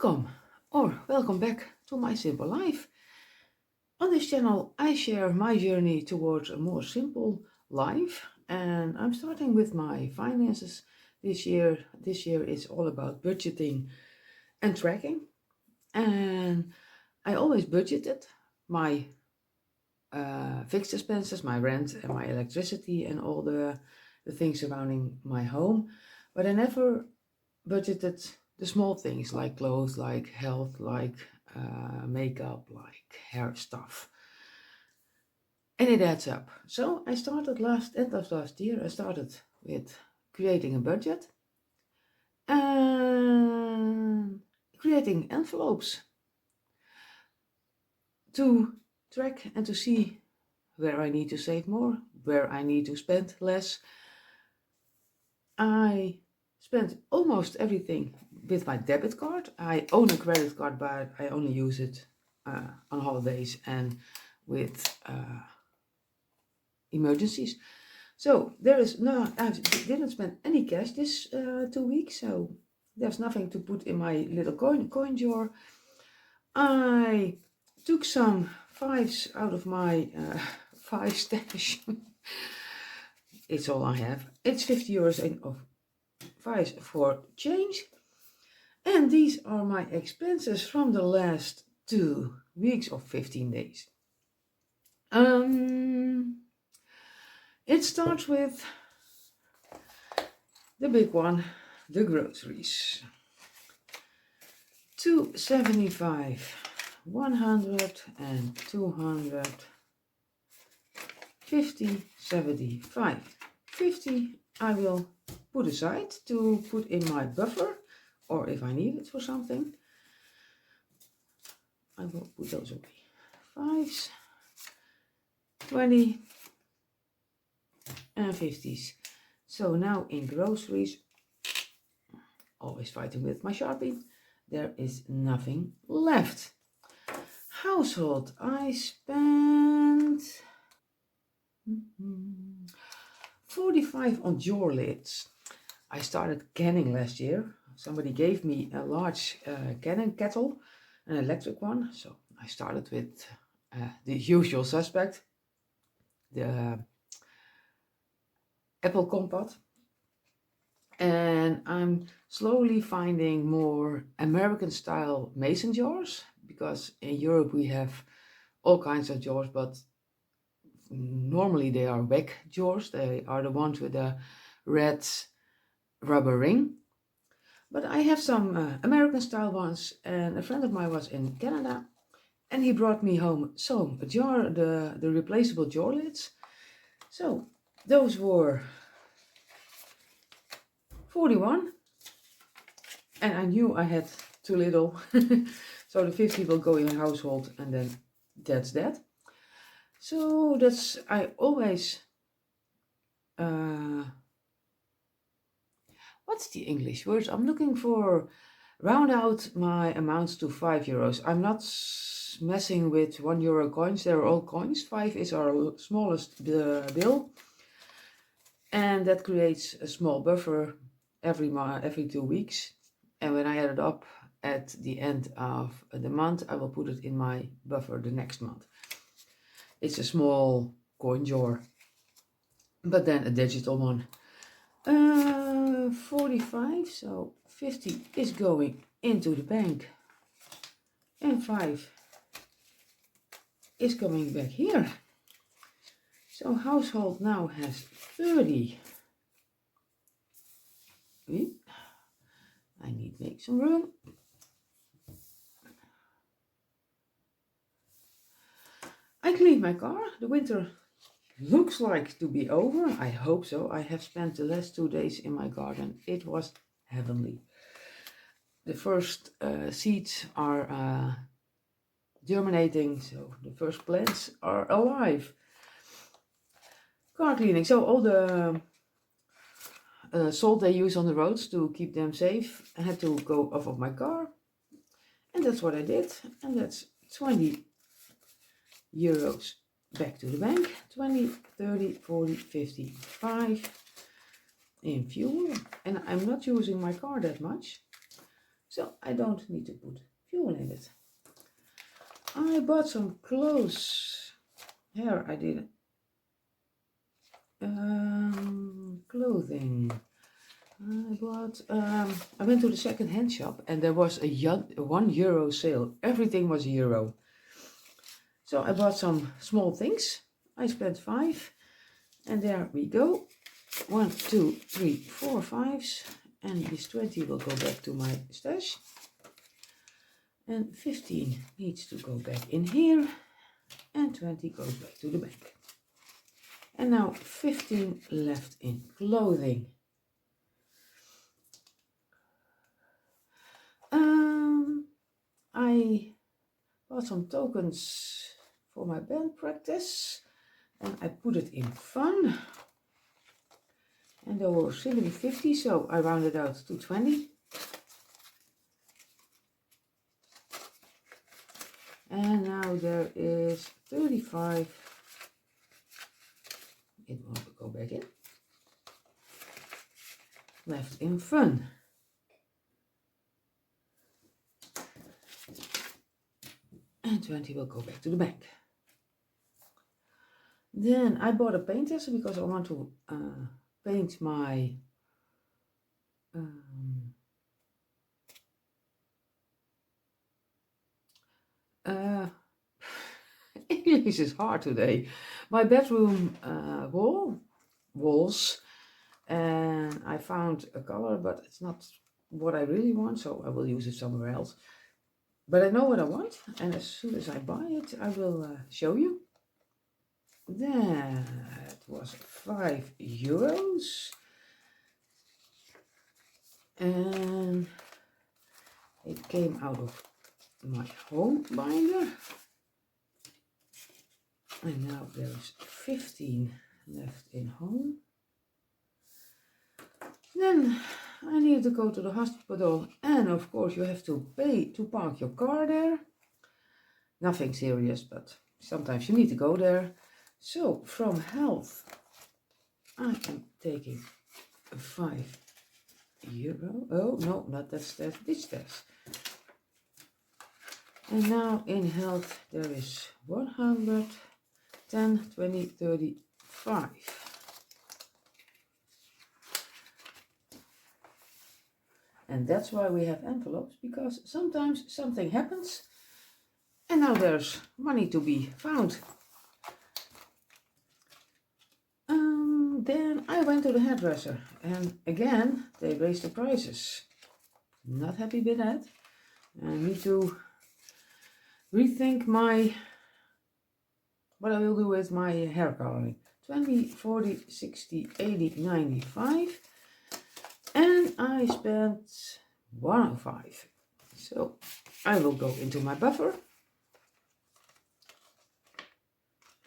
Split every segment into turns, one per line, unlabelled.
Welcome back to my simple life. On this channel I share my journey towards a more simple life, and I'm starting with my finances this year. This year is all about budgeting and tracking, and I always budgeted my fixed expenses, my rent and my electricity and all the things surrounding my home, but I never budgeted the small things like clothes, like health, like makeup, like hair stuff. And it adds up. So I started end of last year, I started with creating a budget and creating envelopes to track and to see where I need to save more, where I need to spend less. I spent almost everything with my debit card. I own a credit card, but I only use it on holidays and with emergencies. So I didn't spend any cash this 2 weeks, so there's nothing to put in my little coin jar. I took some fives out of my five stash. It's all I have. It's 50 euros of fives for change. And these are my expenses from the last 2 weeks of 15 days. It starts with the big one, the groceries. 275, 100 and 200, 50, 75. 50 I will put aside to put in my buffer, or if I need it for something, I will put those away. Fives, 20 and 50s. So now in groceries, always fighting with my Sharpie, there is nothing left. Household, I spent 45 on drawer lids. I started canning last year. Somebody gave me a large canning kettle, an electric one. So I started with the usual suspect, the apple compote. And I'm slowly finding more American style mason jars, because in Europe we have all kinds of jars, but normally they are WEC jars. They are the ones with a red rubber ring. But I have some American style ones, and a friend of mine was in Canada and he brought me home a jar, the replaceable jar lids. So those were 41, and I knew I had too little. So the 50 will go in household, and then that's that. So I always, what's the English words? I'm looking for, round out my amounts to 5 euros. I'm not messing with 1 euro coins. They're all coins. 5 is our smallest bill. And that creates a small buffer every 2 weeks. And when I add it up at the end of the month, I will put it in my buffer the next month. It's a small coin jar, but then a digital one. 45, so 50 is going into the bank, and 5 is coming back here. So household now has 30. I need to make some room. I cleaned my car. The winter looks like to be over. I hope so. I have spent the last 2 days in my garden. It was heavenly. The first seeds are germinating, so the first plants are alive. Car cleaning. So all the salt they use on the roads to keep them safe, I had to go off of my car, and that's what I did. And that's 20 euros back to the bank. 20, 30, 40, 50, 5 in fuel. And I'm not using my car that much, so I don't need to put fuel in it. I bought some clothes. Here I did clothing. I went to the second-hand shop and there was a €1 sale. Everything was €1. So I bought some small things. I spent 5 and there we go. 1, 2, 3, 4, 5s, and this 20 will go back to my stash. And 15 needs to go back in here and 20 goes back to the bank. And now 15 left in clothing. I bought some tokens for my band practice and I put it in fun. And there were simply 50, so I rounded out to 20. And now there is 35. It won't go back in. Left in fun. And 20 will go back to the bank. Then I bought a paint tester because I want to paint my English is hard today. My bedroom walls, and I found a color, but it's not what I really want, so I will use it somewhere else. But I know what I want, and as soon as I buy it, I will show you. That was €5. And it came out of my home binder. And now there's 15 left in home. Then I need to go to the hospital, and of course you have to pay to park your car there. Nothing serious, but sometimes you need to go there. So from health, I am taking €5. Oh no, not that test, this test. And now in health there is 100, 10, 20, 30, 5. And that's why we have envelopes, because sometimes something happens and now there's money to be found. Then I went to the hairdresser and again they raised the prices. Not happy with that. I need to rethink what I will do with my hair coloring. 20, 40, 60, 80, 95. And I spent 105. So I will go into my buffer.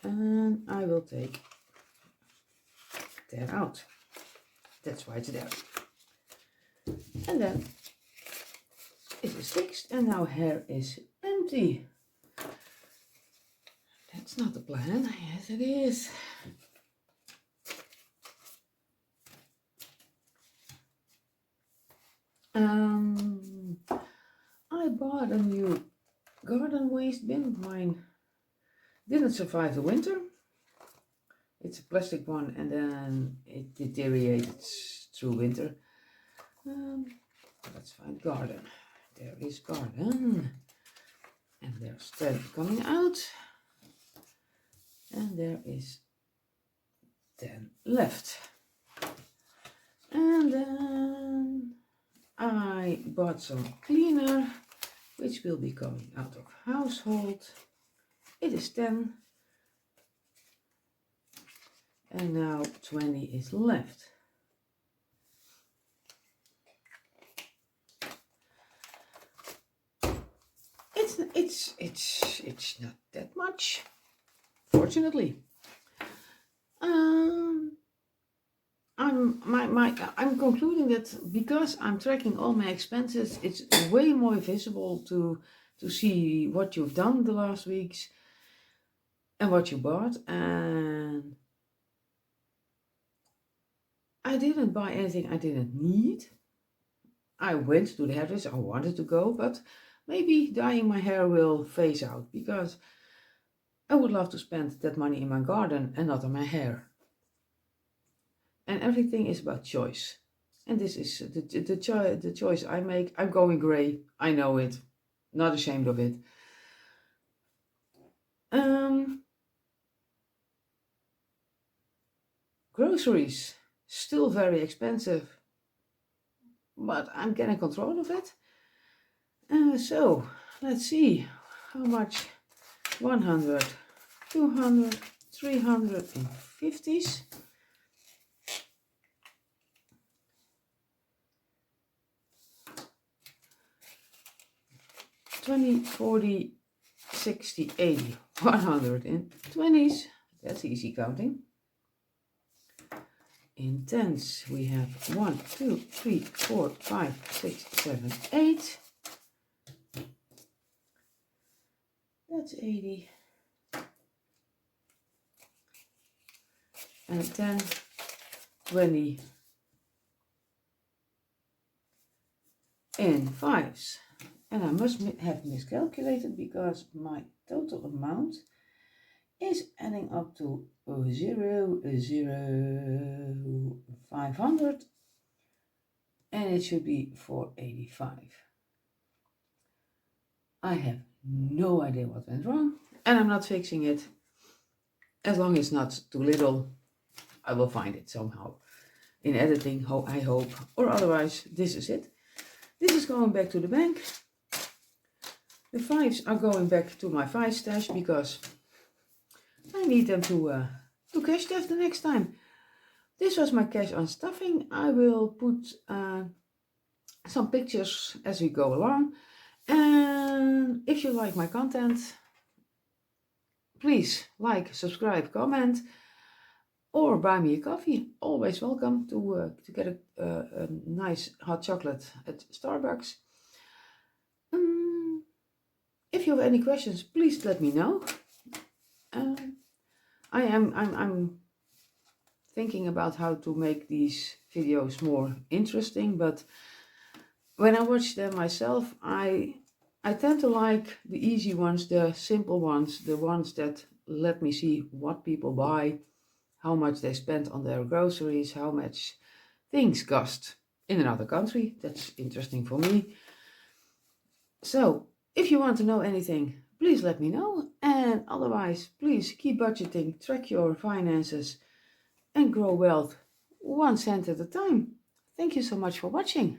And I will take that out. That's why it's there. And then it is fixed and now hair is empty. That's not the plan. Yes, it is. I bought a new garden waste bin. Mine didn't survive the winter. It's a plastic one and then it deteriorated through winter. Let's find garden. There is garden. And there's 10 coming out. And there is 10 left. And then I bought some cleaner, which will be coming out of household. It is 10. And now 20 is left. It's not that much, fortunately. I'm concluding that because I'm tracking all my expenses, it's way more visible to see what you've done the last weeks and what you bought. And I didn't buy anything I didn't need. I went to the hairdresser, I wanted to go, but maybe dyeing my hair will phase out because I would love to spend that money in my garden and not on my hair. And everything is about choice. And this is the choice I make. I'm going grey. I know it. Not ashamed of it. Groceries. Still very expensive. But I'm getting control of it. So, let's see. How much? 100, 200, 350s. 20, 40, 60, 80, 120s. That's easy counting. In tens, we have 1, 2, 3, 4, 5, 6, 7, 8. That's 80. And 10, 20. In fives. And I must have miscalculated because my total amount is adding up to 0, 0, 500, and it should be 485. I have no idea what went wrong, and I'm not fixing it. As long as it's not too little, I will find it somehow in editing, I hope, or otherwise this is it. This is going back to the bank. The fives are going back to my five stash because I need them to cash stuff the next time. This was my cash unstuffing. I will put some pictures as we go along. And if you like my content, please like, subscribe, comment, or buy me a coffee. Always welcome to get a nice hot chocolate at Starbucks. If you have any questions, please let me know. I'm thinking about how to make these videos more interesting, but when I watch them myself, I tend to like the easy ones, the simple ones, the ones that let me see what people buy, how much they spend on their groceries, how much things cost in another country. That's interesting for me. So, if you want to know anything, please let me know. And otherwise, please keep budgeting, track your finances, and grow wealth 1 cent at a time. Thank you so much for watching.